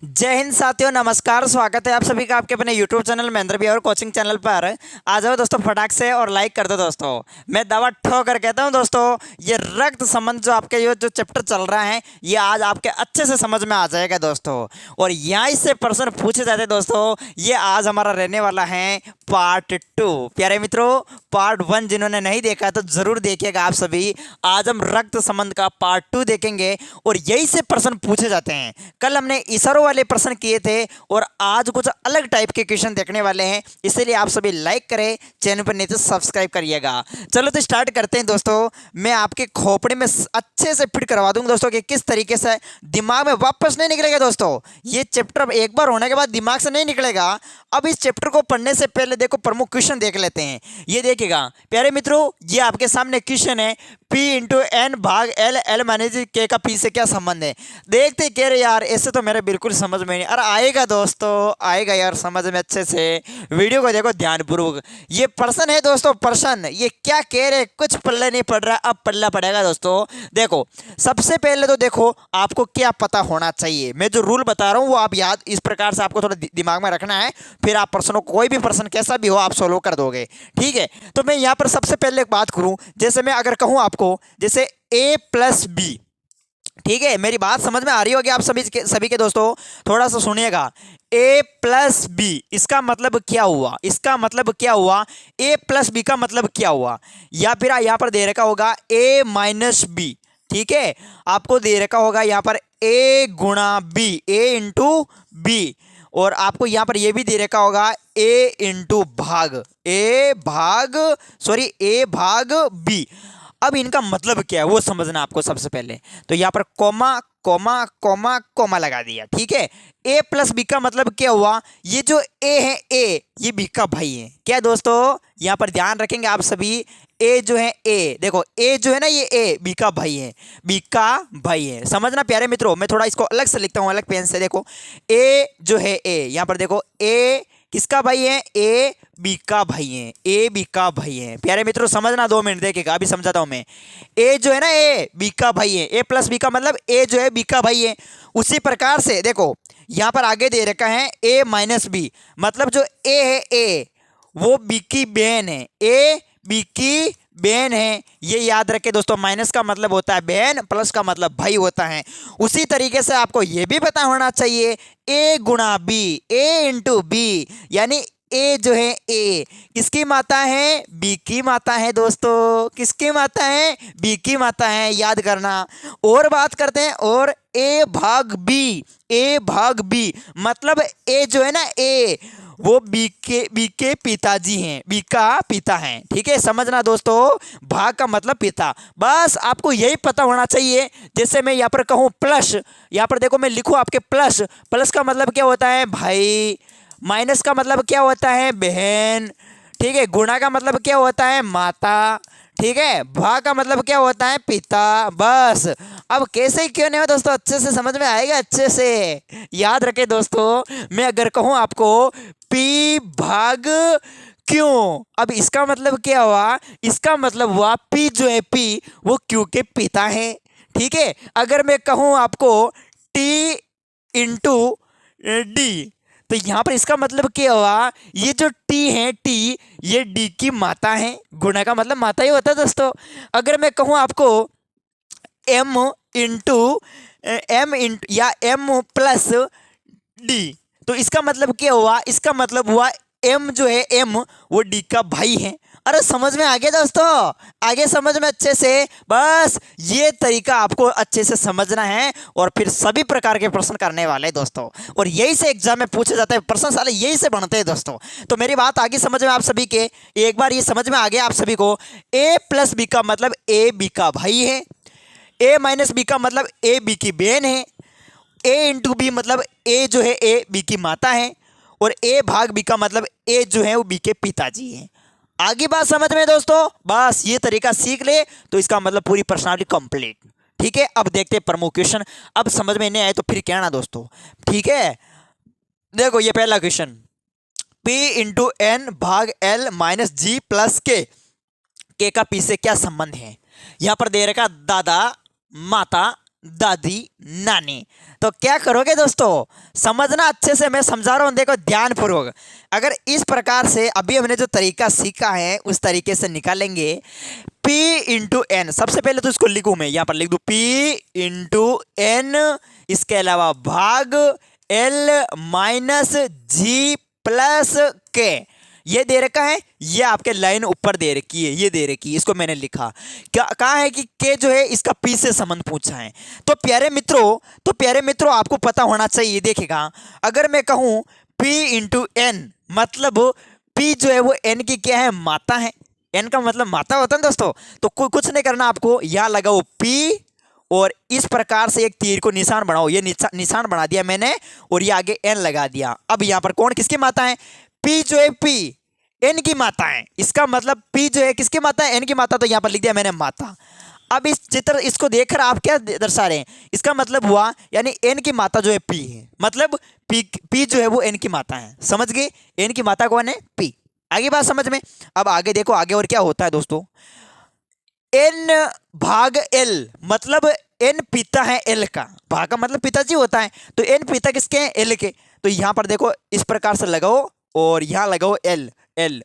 जय हिंद साथियों, नमस्कार। स्वागत है आप सभी का आपके अपने YouTube चैनल महेंद्र भैया और कोचिंग चैनल पर। आ जाओ दोस्तों फटाक से और लाइक कर दो दोस्तों। मैं दावा ठोक कर कहता हूं दोस्तों, ये रक्त संबंध जो आपके जो चैप्टर चल रहा है ये आज आपके अच्छे से समझ में आ जाएगा दोस्तों। और यहाँ से प्रश्न पूछे जाते हैं दोस्तों, ये आज हमारा रहने वाला है पार्ट 2। प्यारे मित्रों, पार्ट 1 जिन्होंने नहीं देखा तो जरूर देखिएगा आप सभी। आज हम रक्त संबंध का पार्ट 2 देखेंगे और यही से प्रश्न पूछे जाते हैं। कल हमने इशारों वाले प्रश्न किए थे और आज कुछ अलग टाइप के क्वेश्चन देखने वाले हैं, इसलिए आप सभी लाइक करें, चैनल पर नहीं तो सब्सक्राइब करिएगा। चलो तो स्टार्ट करते हैं दोस्तों। मैं आपके खोपड़े में अच्छे से फिट करवा दूंगा दोस्तों कि किस तरीके से दिमाग में वापस नहीं निकलेगा दोस्तों। ये चैप्टर एक बार होने के बाद दिमाग से नहीं निकलेगा। अब इस चैप्टर को पढ़ने से पहले देखो प्रमुख क्वेश्चन देख लेते हैं। ये देखिएगा प्यारे मित्रों, ये आपके सामने क्वेश्चन है, P इंटू एन भाग एल, एल माइनस के का P से क्या संबंध है। देखते कह रहे यार ऐसे तो मेरे बिल्कुल समझ में नहीं। अरे आएगा दोस्तों, आएगा यार समझ में अच्छे से। वीडियो को देखो ध्यानपूर्वक। ये प्रश्न है दोस्तों, प्रश्न ये क्या कह रहे, कुछ पल्ले नहीं पड़ रहा, अब पल्ला पड़ेगा दोस्तों। देखो सबसे पहले तो देखो आपको क्या पता होना चाहिए। मैं जो रूल बता रहा हूँ वो आप याद इस प्रकार से आपको थोड़ा दिमाग में रखना है, फिर आप प्रश्नों कोई भी प्रश्न कैसा भी हो आप सोल्व कर दोगे, ठीक है। तो मैं यहाँ पर सबसे पहले एक बात करूँ, जैसे मैं अगर कहूँ आपको जैसे a प्लस बी, ठीक है, मेरी बात समझ में आ रही होगी आप सभी के दोस्तों, थोड़ा सा सुनिएगा। a प्लस बी इसका मतलब क्या हुआ, इसका मतलब क्या हुआ, a प्लस बी का मतलब क्या हुआ। या फिर यहाँ पर दे रखा होगा a माइनस बी, ठीक है। आपको दे रखा होगा यहाँ पर a गुणा बी, a इंटू बी, और आपको यहाँ पर ये भी दे रखा होगा a इंटू भाग a भाग b। अब इनका मतलब क्या है वो समझना आपको सबसे पहले। तो यहाँ पर कोमा कोमा कोमा कोमा लगा दिया, ठीक है। a प्लस बी का मतलब क्या हुआ, ये जो a है a ये b का भाई है। क्या दोस्तों, यहाँ पर ध्यान रखेंगे आप सभी, a जो है a, देखो a जो है ना ये a b का भाई है, b का भाई है। समझना प्यारे मित्रों, मैं थोड़ा इसको अलग से लिखता हूँ, अलग पेन से। देखो a जो है a, यहाँ पर देखो a किसका भाई है, ए बी का भाई है, ए बी का भाई है। प्यारे मित्रों समझना, 2 मिनट देखिएगा, अभी समझाता हूं मैं। ए जो है ना ए बी का भाई है, ए प्लस बी का मतलब ए जो है बी का भाई है। उसी प्रकार से देखो यहां पर आगे दे रखा है ए माइनस बी, मतलब जो ए है ए वो बी की बहन है, ए बी की बहन है। ये याद रखे दोस्तों, माइनस का मतलब होता है बहन, प्लस का मतलब भाई होता है। उसी तरीके से आपको ये भी पता होना चाहिए a गुणा बी, a इंटू बी, यानी a जो है a किसकी माता है, b की माता है दोस्तों। किसकी माता है, b की माता है, याद करना। और बात करते हैं, और a भाग b मतलब a जो है ना a वो बी के पिताजी हैं, बी का पिता हैं, ठीक है। समझना दोस्तों, भाग का मतलब पिता, बस आपको यही पता होना चाहिए। जैसे मैं यहाँ पर कहूँ प्लस, यहाँ पर देखो मैं लिखूँ आपके प्लस, प्लस का मतलब क्या होता है भाई, माइनस का मतलब क्या होता है बहन, ठीक है। गुणा का मतलब क्या होता है माता, ठीक है। भाग का मतलब क्या होता है पिता, बस। अब कैसे ही क्यों नहीं हो दोस्तों, अच्छे से समझ में आएगा, अच्छे से याद रखे दोस्तों। मैं अगर कहूँ आपको पी भाग क्यों, अब इसका मतलब क्या हुआ, इसका मतलब हुआ पी जो है पी वो क्यू के पिता है, ठीक है। अगर मैं कहूँ आपको टी इंटू डी, तो यहाँ पर इसका मतलब क्या हुआ, ये जो टी है टी ये डी की माता है, गुणा का मतलब माता ही होता है दोस्तों। अगर मैं कहूँ आपको एम इंटू या एम प्लस डी, तो इसका मतलब क्या हुआ, इसका मतलब हुआ एम जो है एम वो डी का भाई है। अरे समझ में आ गया दोस्तों, आगे समझ में अच्छे से। बस ये तरीका आपको अच्छे से समझना है और फिर सभी प्रकार के प्रश्न करने वाले हैं दोस्तों। और यही से एग्जाम में पूछे जाते हैं प्रश्न, साले यही से बनते हैं दोस्तों। तो मेरी बात आगे समझ में आप सभी के, एक बार ये समझ में आ गया आप सभी को, ए प्लस बी का मतलब ए बी का भाई है, ए माइनस बी का मतलब ए बी की बहन है, ए इंटू बी मतलब ए जो है ए बी की माता है, और ए भाग बी का मतलब ए जो है वो बी के पिताजी हैं। आगे बात समझ में दोस्तों, बस ये तरीका सीख ले तो इसका मतलब पूरी पर्सनालिटी कंप्लीट, ठीक है। अब देखते हैं प्रमुख क्वेश्चन, अब समझ में नहीं आए तो फिर कहना दोस्तों, ठीक है। देखो ये पहला क्वेश्चन, P इंटू एन भाग एल माइनस जी प्लस के का P से क्या संबंध है। यहां पर दे रखा दादा माता दादी नानी। तो क्या करोगे दोस्तों, समझना अच्छे से, मैं समझा रहा हूँ, देखो ध्यानपूर्वक। अगर इस प्रकार से अभी हमने जो तरीका सीखा है उस तरीके से निकालेंगे, P इंटू एन, सबसे पहले तो इसको लिखूं, मैं यहाँ पर लिख दूं P इंटू एन, इसके अलावा भाग L माइनस जी प्लस के, ये दे रखा है, ये आपके लाइन ऊपर दे रखी है, ये दे रखी है, इसको मैंने लिखा। क्या कहा है कि के जो है इसका पी से संबंध पूछा है। तो प्यारे मित्रों आपको पता होना चाहिए, देखिएगा, अगर मैं कहूं P इंटू एन, मतलब P जो है वो n की क्या है, माता है। n का मतलब माता होता है दोस्तों। तो कुछ नहीं करना आपको, यहां लगाओ P और इस प्रकार से एक तीर को निशान बनाओ, ये निशान बना दिया मैंने और ये आगे n लगा दिया। अब यहां पर कौन किसकी माता है, P जो है P n की माता है, इसका मतलब P जो है किसकी माता है, n की माता, तो यहां पर लिख दिया मैंने माता। अब इस चित्र इसको देखकर आप क्या दर्शा रहे हैं, इसका मतलब हुआ यानी n की माता जो है P है, मतलब P जो है वो n की माता है, समझ गए, n की माता कौन है, P। आगे बात समझ में। अब आगे देखो, आगे और क्या होता है दोस्तों, n भाग l, मतलब n पिता है l का, भाग का मतलब पिताजी होता है, तो n पिता किसके हैं, l के। तो यहां पर देखो इस प्रकार से लगाओ और यहां लगाओ l,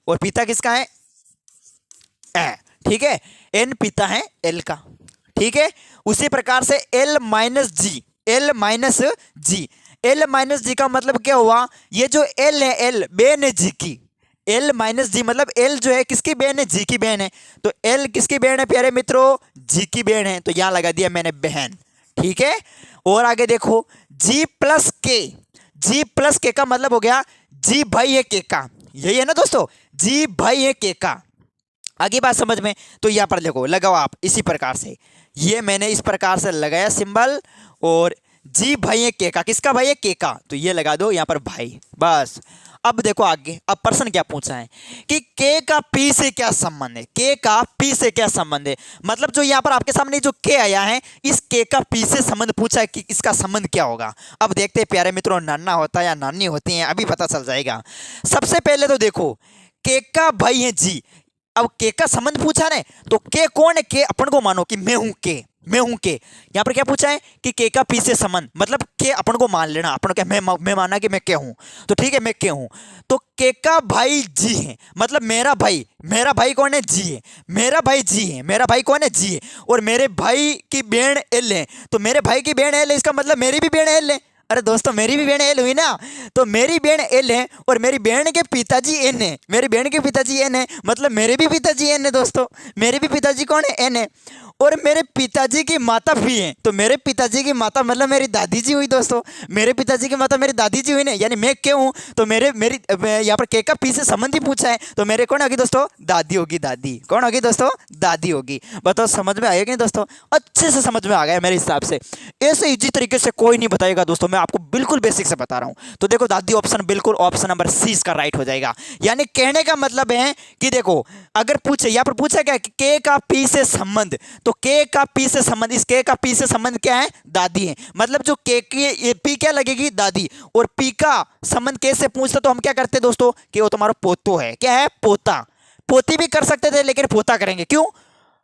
और पिता किसका है, ठीक है, n पिता है l का, ठीक है। उसी प्रकार से l माइनस जी, l माइनस जी, l माइनस जी का मतलब क्या हुआ, ये जो l है, l बहन है जी की, l माइनस जी मतलब l जो है किसकी बहन है, जी की बहन है। तो l किसकी बहन है प्यारे मित्रों, जी की बहन है, तो यहां लगा दिया मैंने बहन, ठीक है। और आगे देखो g प्लस के, जी प्लस के का मतलब हो गया जी भाई है के का, यही है ना दोस्तों, जी भाई है के का। आगे बात समझ में। तो यहां पर देखो लगाओ आप इसी प्रकार से, ये मैंने इस प्रकार से लगाया सिंबल, और जी भाई है के का, किसका भाई है, के का, तो ये लगा दो यहां पर भाई, बस। अब देखो आगे, अब प्रश्न क्या पूछा है कि के का पी से क्या संबंध है, के का पी से क्या संबंध है, मतलब जो यहां पर आपके सामने जो के आया है, इस के का पी से संबंध पूछा है कि इसका संबंध क्या होगा। अब देखते हैं प्यारे मित्रों, नाना होता है या नानी होती है, अभी पता चल जाएगा। सबसे पहले तो देखो के का भाई है जी, अब के का संबंध पूछा ना, तो के कौन है, के अपन को मानो कि मैं हूं के, मैं हूं के। यहां पर क्या पूछा है कि के का पी से संबंध, मतलब के अपन को मान लेना, अपन क्या मैं माना कि मैं के हूं, तो ठीक है मैं के हूं। तो के का भाई जी है, मतलब मेरा भाई कौन है, जी है, मेरा भाई जी है, मेरा भाई कौन है, जी है, और मेरे भाई की बहन एल है, तो मेरे भाई की बहन एल है, इसका मतलब मेरी भी बहन एल है। अरे दोस्तों मेरी भी बहन एल हुई ना, तो मेरी बहन एल है और मेरी बहन के पिताजी एन है, मेरी बहन के पिताजी एन है, मतलब मेरे भी पिताजी एन है दोस्तों, मेरे भी पिताजी कौन है, एन है, और मेरे पिताजी की माता भी है, तो मेरे पिताजी की माता मतलब मेरी दादी जी हुई दोस्तों, मेरे पिताजी की माता मेरी दादी जी हुई ना, यानी मैं क्या हूँ, तो मेरी यहाँ पर के का पी से संबंध ही पूछा है, तो मेरे कौन होगी दोस्तों, दादी होगी, दादी कौन होगी दोस्तों, दादी होगी। बताओ समझ में आएगा कि नहीं दोस्तों, अच्छे से समझ में आ गया मेरे हिसाब से, ऐसे इजी तरीके से कोई नहीं बताएगा दोस्तों, मैं आपको बिल्कुल बेसिक से बता रहा हूँ। तो देखो दादी ऑप्शन बिल्कुल ऑप्शन नंबर सी इसका राइट हो जाएगा। यानी कहने का मतलब है कि देखो अगर पूछे, यहाँ पर पूछा क्या के का पी से संबंध, तो के का पी से संबंध, इस के का पी से संबंध क्या है, दादी है, मतलब जो के की पी क्या लगेगी, दादी, और पी का संबंध के से पूछते तो हम क्या करते दोस्तों कि वो तुम्हारा पोतो है, क्या है, पोता, पोती भी कर सकते थे लेकिन पोता करेंगे, क्यों,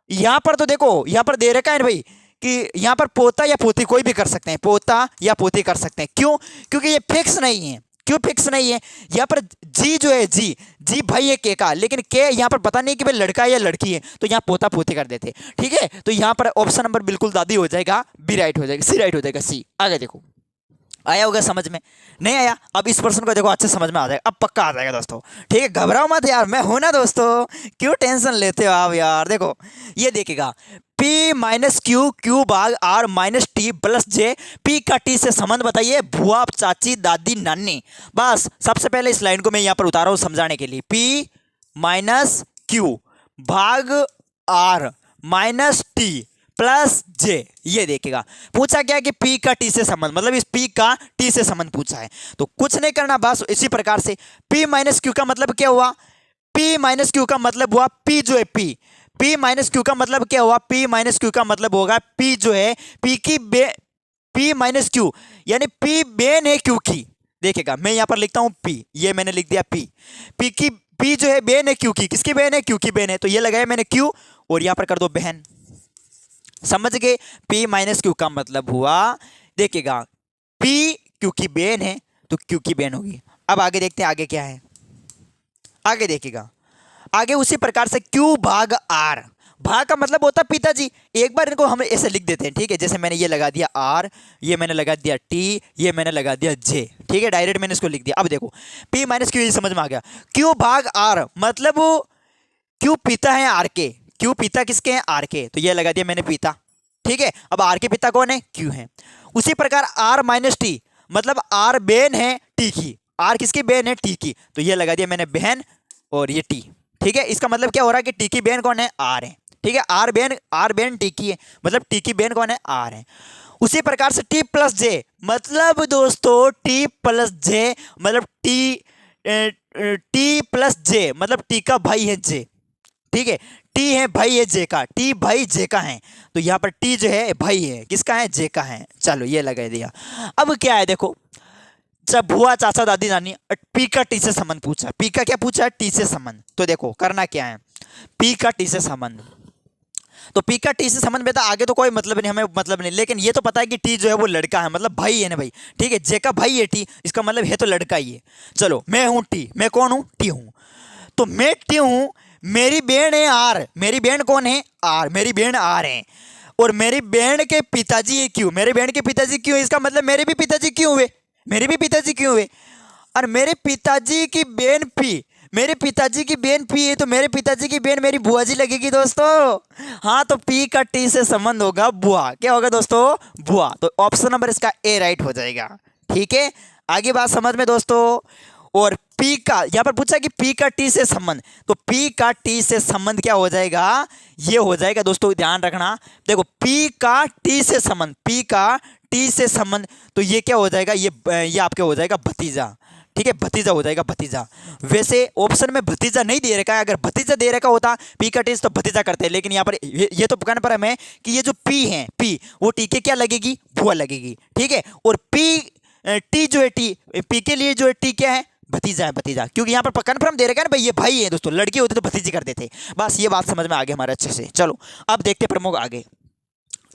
यहां पर तो देखो यहां पर दे रखा है भाई कि यहाँ पर पोता या पोती कोई भी कर सकते हैं, पोता या पोती कर सकते हैं, क्यों, क्योंकि ये फिक्स नहीं है, क्यों फिक्स नहीं है, यहाँ पर जी जो है जी भाई है के का, लेकिन के यहाँ पर पता नहीं कि भाई लड़का है या लड़की है, तो यहाँ पोता पोती कर देते, ठीक है। तो यहाँ पर ऑप्शन नंबर बिल्कुल दादी हो जाएगा, बी राइट हो जाएगा, सी राइट हो जाएगा, सी। आगे देखो आया होगा समझ में, नहीं आया, अब इस प्रश्न को देखो अच्छे समझ में आ जाएगा, अब पक्का आ जाएगा दोस्तों, ठीक है, घबराओ मत यार, मैं हूं ना दोस्तों, क्यों टेंशन लेते हो आप यार। देखो ये देखेगा P माइनस क्यू भाग R माइनस टी प्लस जे, P का T से संबंध बताइए, बुआ, चाची, दादी, नानी। बस सबसे पहले इस लाइन को मैं यहाँ पर उतारा हूँ समझाने के लिए, P माइनस क्यू भाग R माइनस टी प्लस जे, ये देखेगा पूछा क्या कि P का T से संबंध, मतलब इस P का T से संबंध पूछा है, तो कुछ नहीं करना, बस इसी प्रकार से P माइनस क्यू का मतलब क्या हुआ, P माइनस क्यू का मतलब हुआ P जो है P माइनस क्यू का मतलब क्या हुआ, P माइनस क्यू का मतलब होगा P जो है P की P माइनस क्यू यानी P बेन है क्यू की, देखेगा मैं यहां पर लिखता हूं P, ये मैंने लिख दिया P की P जो है बेन है क्यू की, किसकी बेन है, क्यू की बेन है, तो ये लगाया मैंने क्यू और यहां पर कर दो बहन, समझ गए। P माइनस क्यू का मतलब हुआ, देखिएगा P क्यू की बेन है तो क्यू की बेन होगी। अब आगे देखते हैं आगे क्या है। आगे देखिएगा, आगे उसी प्रकार से Q भाग R, भाग का मतलब होता है पिताजी। एक बार इनको हम ऐसे लिख देते हैं, ठीक है। जैसे मैंने ये लगा दिया R, ये मैंने लगा दिया T, ये मैंने लगा दिया J, ठीक है। डायरेक्ट मैंने इसको लिख दिया। अब देखो P माइनस क्यू समझ में आ गया। Q भाग R मतलब Q पिता है R के, Q पिता किसके हैं? R के, तो ये लगा दिया मैंने पिता, ठीक है। अब R के पिता कौन है? Q है। उसी प्रकार R माइनस T मतलब R बेन है T की, R किसकी बेन है? T की, तो ये लगा दिया मैंने बहन और ये T, ठीक है। इसका मतलब क्या हो रहा है कि T की बेन कौन है? R है, ठीक है। R बेन T की है, मतलब T की बेन कौन है? R है। उसी प्रकार से T प्लस J मतलब दोस्तों T प्लस J मतलब T प्लस J मतलब T का भाई है J, ठीक है। T है भाई है J का, T भाई J का है, तो यहाँ पर T जो है भाई है किसका है? J का है। चलो ये लगा दिया। अब क्या है देखो, जब बुआ चाचा दादी नानी P का T से संबंध पूछा, P का क्या पूछा? T से संबंध। तो देखो करना क्या है, P का T से संबंध, तो P का T से संबंध बेटा आगे तो कोई मतलब नहीं, हमें मतलब नहीं, लेकिन ये तो पता है कि T जो है वो लड़का है, मतलब भाई है ना भाई, ठीक है। J का भाई है T, इसका मतलब है तो लड़का ही है। चलो मैं हूँ T, मैं कौन हूँ? T हूँ, तो मैं T हूँ, मेरी बहन है R, मेरी बहन कौन है? R, मेरी बहन R है, और मेरी बहन के पिताजी है Q, मेरे बहन के पिताजी Q है, इसका मतलब मेरे भी पिताजी Q हुए, मेरे भी पिताजी Q हुए। और मेरे पिताजी की बहन P, मेरे पिताजी की बहन P है, तो मेरे पिताजी की बहन मेरी बुआ जी लगेगी दोस्तों। हाँ, तो P का T से संबंध होगा बुआ। क्या होगा दोस्तों? बुआ। तो ऑप्शन नंबर इसका A राइट हो जाएगा, ठीक है। आगे बात समझ में दोस्तों। और P का यहाँ पर पूछा कि P का T से संबंध, तो P का T से संबंध क्या हो जाएगा? ये हो जाएगा दोस्तों, ध्यान रखना। देखो P का T से संबंध, P का T से संबंध, तो ये क्या हो जाएगा? ये आपके हो जाएगा भतीजा, ठीक है। भतीजा हो जाएगा, भतीजा। वैसे ऑप्शन में भतीजा नहीं दे रखा है, अगर भतीजा दे रखा होता P का T तो भतीजा करते हैं, लेकिन यहाँ पर ये तो कहने पर हमें कि ये जो P है, P वो T के क्या लगेगी? बुआ लगेगी, ठीक है। और T जो है P के लिए जो है T क्या है? भतीजा है, भतीजा, क्योंकि यहाँ पर कन्फर्म दे रखा है ना भाई, ये भाई है दोस्तों, लड़की होती तो भतीजी करते थे। बस ये बात समझ में आ गई हमारे अच्छे से। चलो अब देखते प्रमुख आगे।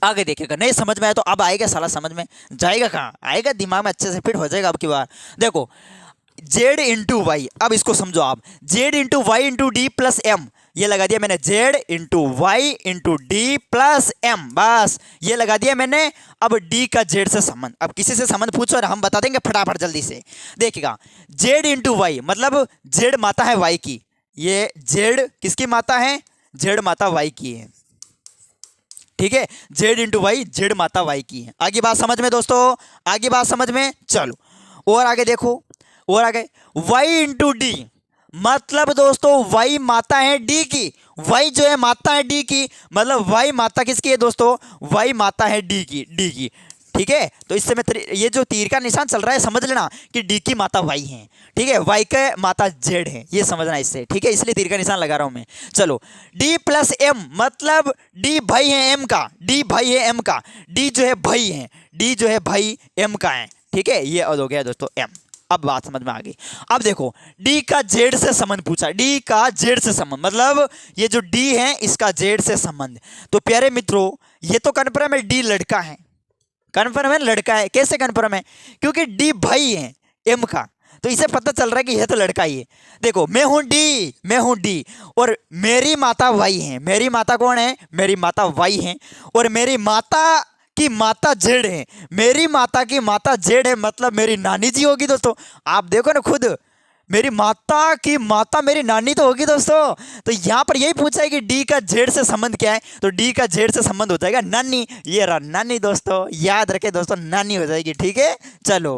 आगे देखिएगा, नहीं समझ में आया तो अब आएगा साला, समझ में जाएगा कहाँ आएगा, दिमाग में अच्छे से फिट हो जाएगा अब की बार। देखो Z इंटू वाई, अब इसको समझो आप, Z into Y into D plus M, ये लगा दिया मैंने Z into Y into D plus M, बस ये लगा दिया मैंने। अब D का Z से संबंध, अब किसी से संबंध पूछो और हम बता देंगे फटाफट जल्दी से। देखिएगा Z इंटू वाई मतलब Z माता है Y की, ये Z किसकी माता है? Z माता Y की है, ठीक है। Z इंटू वाई, Z माता Y की है। आगे बात समझ में दोस्तों, आगे बात समझ में। चलो और आगे देखो, और आगे Y इंटू डी मतलब दोस्तों Y माता है D की, Y जो है माता है D की, मतलब Y माता किसकी है दोस्तों? Y माता है D की, ठीक है। तो इससे मैं ये जो तीर का निशान चल रहा है समझ लेना कि D की माता Y है, ठीक है। Y के माता Z है, ये समझना इससे, ठीक है, इसलिए तीर का निशान लगा रहा हूं मैं। चलो D प्लस M मतलब D भाई है M का, D भाई है M का, D जो है भाई है, D जो है भाई M का है, ठीक है। ये हो गया दोस्तों M। अब बात समझ में आ गई। अब देखो D का Z से संबंध पूछा, D का Z से संबंध मतलब ये जो D है इसका Z से संबंध। तो प्यारे मित्रों ये तो कन्फर्म है D लड़का है, कन्फर्म है लड़का है। कैसे कन्फर्म है? क्योंकि D भाई है M का, तो इसे पता चल रहा है कि यह तो लड़का ही है। देखो मैं हूं D और मेरी माता Y है, मेरी माता कौन है? मेरी माता Y है, और मेरी माता की माता Z है, मेरी माता की माता Z है, मतलब मेरी नानी जी होगी दोस्तों। आप देखो ना खुद, मेरी माता की माता मेरी नानी तो होगी दोस्तों। तो यहाँ पर यही पूछा है कि D का Z से संबंध क्या है, तो D का Z से संबंध हो जाएगा नानी। ये रहा नानी दोस्तों, याद रखे दोस्तों, नानी हो जाएगी, ठीक है। चलो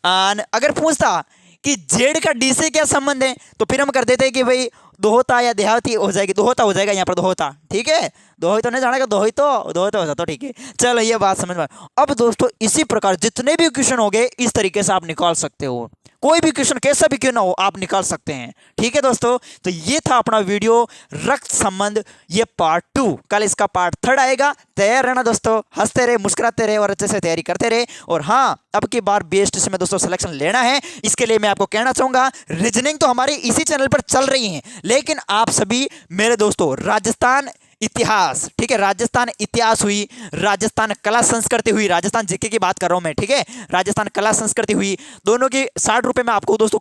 अगर पूछता कि Z का D से क्या संबंध है, तो फिर हम कर देते हैं कि भाई दोहता या देहाती हो जाएगी, दोहता हो जाएगा यहाँ पर, दोहता, ठीक है। दोही तो नहीं जानेगा, दोहितो हो जाता, ठीक है। चलो ये बात समझ में। अब दोस्तों इसी प्रकार जितने भी क्वेश्चन हो गए इस तरीके से आप निकाल सकते हो, कोई भी क्वेश्चन कैसा भी क्यों ना हो आप निकाल सकते हैं, ठीक है दोस्तों। तो ये था अपना वीडियो रक्त संबंध, ये पार्ट 2। कल इसका पार्ट 3 आएगा। तैयार रहना दोस्तों, हंसते रहे, मुस्कुराते रहे और अच्छे से तैयारी करते रहे। और हाँ, अब की बार बेस्ट से में दोस्तों सिलेक्शन लेना है, इसके लिए मैं आपको कहना चाहूंगा रीजनिंग तो हमारी इसी चैनल पर चल रही है, लेकिन आप सभी मेरे दोस्तों राजस्थान इतिहास, ठीक है, राजस्थान इतिहास हुई, राजस्थान कला संस्कृति हुई, राजस्थान जीके की बात कर रहा हूं मैं, ठीक है, राजस्थान कला संस्कृति हुई, दोनों की 60 रुपए में आपको दोस्तों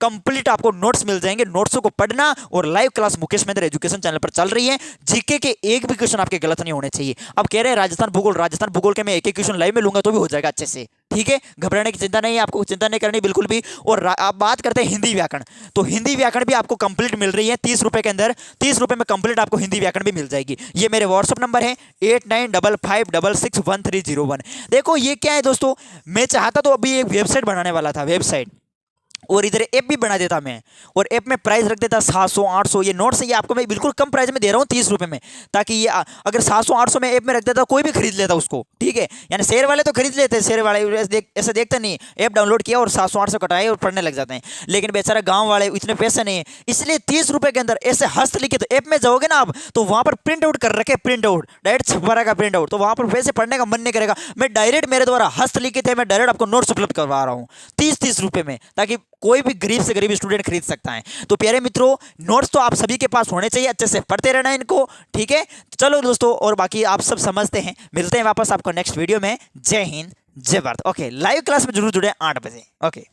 कंप्लीट आपको नोट्स मिल जाएंगे। नोट्सों को पढ़ना और live class Mukesh Mahendra education channel पर चल रही है। जीके के एक भी क्वेश्चन आपके गलत नहीं होने चाहिए। अब कह रहे हैं राजस्थान भूगोल के मैं एक क्वेश्चन लाइव में लूंगा तो भी हो जाएगा अच्छे से, ठीक है, घबराने की चिंता नहीं है, आपको चिंता नहीं करनी बिल्कुल भी। और आप बात करते हैं हिंदी व्याकरण, तो हिंदी व्याकरण भी आपको कंप्लीट मिल रही है 30 रुपए के अंदर, 30 रुपए में कंप्लीट आपको हिंदी व्याकरण भी मिल जाएगी। ये मेरे व्हाट्सअप नंबर है 8955661301। देखो ये क्या है दोस्तों, मैं चाहता तो अभी एक वेबसाइट बनाने वाला था, वेबसाइट, और इधर ऐप भी बना देता मैं, और ऐप में प्राइस रख देता 700-800। ये नोट्स ये आपको मैं बिल्कुल कम प्राइस में दे रहा हूँ 30 रुपए में, ताकि ये अगर 700-800 में ऐप में रख देता कोई भी खरीद लेता उसको, ठीक है, यानी शेयर वाले तो खरीद लेते हैं, शेयर वाले ऐसे देखते नहीं, ऐप डाउनलोड किया और 700-800 कटाए और पढ़ने लग जाते हैं, लेकिन बेचारा गाँव वाले इतने पैसे नहीं है, इसलिए 30 रुपए के अंदर ऐसे हस्तलिखित ऐप में जाओगे ना आप, तो वहाँ पर प्रिंट आउट कर रखे, प्रिंट आउट डायरेक्ट छपरा का प्रिंट आउट, तो वहाँ पर वैसे पढ़ने का मन नहीं करेगा। मैं डायरेक्ट मेरे द्वारा हस्तलिखित है, मैं डायरेक्ट आपको नोट्स उपलब्ध करवा रहा हूँ 30-30 रुपए में, ताकि कोई भी गरीब से गरीब स्टूडेंट खरीद सकता है। तो प्यारे मित्रों, नोट्स तो आप सभी के पास होने चाहिए, अच्छे से पढ़ते रहना है इनको, ठीक है। चलो दोस्तों, और बाकी आप सब समझते हैं, मिलते हैं वापस आपको नेक्स्ट वीडियो में। जय हिंद, जय भारत। ओके, लाइव क्लास में जरूर जुड़े 8 बजे। ओके।